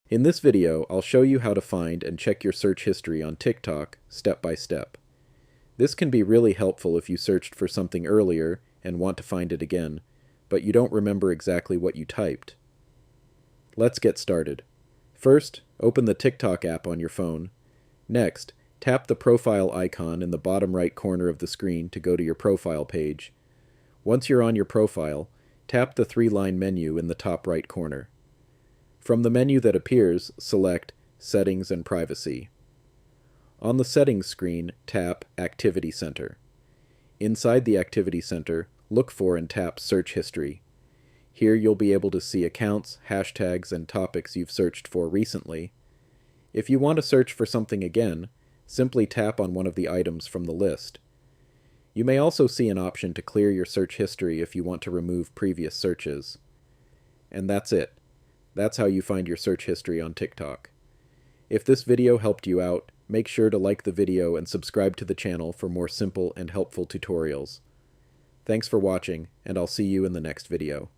In this video, I'll show you how to find and check your search history on TikTok step by step. This can be really helpful if you searched for something earlier and want to find it again, but you don't remember exactly what you typed. Let's get started. First, open the TikTok app on your phone. Next, tap the profile icon in the bottom right corner of the screen to go to your profile page. Once you're on your profile, tap the three-line menu in the top right corner. From the menu that appears, select Settings and Privacy. On the Settings screen, tap Activity Center. Inside the Activity Center, look for and tap Search History. Here you'll be able to see accounts, hashtags, and topics you've searched for recently. If you want to search for something again, simply tap on one of the items from the list. You may also see an option to clear your search history if you want to remove previous searches. And that's it. That's how you find your search history on TikTok. If this video helped you out, make sure to like the video and subscribe to the channel for more simple and helpful tutorials. Thanks for watching, and I'll see you in the next video.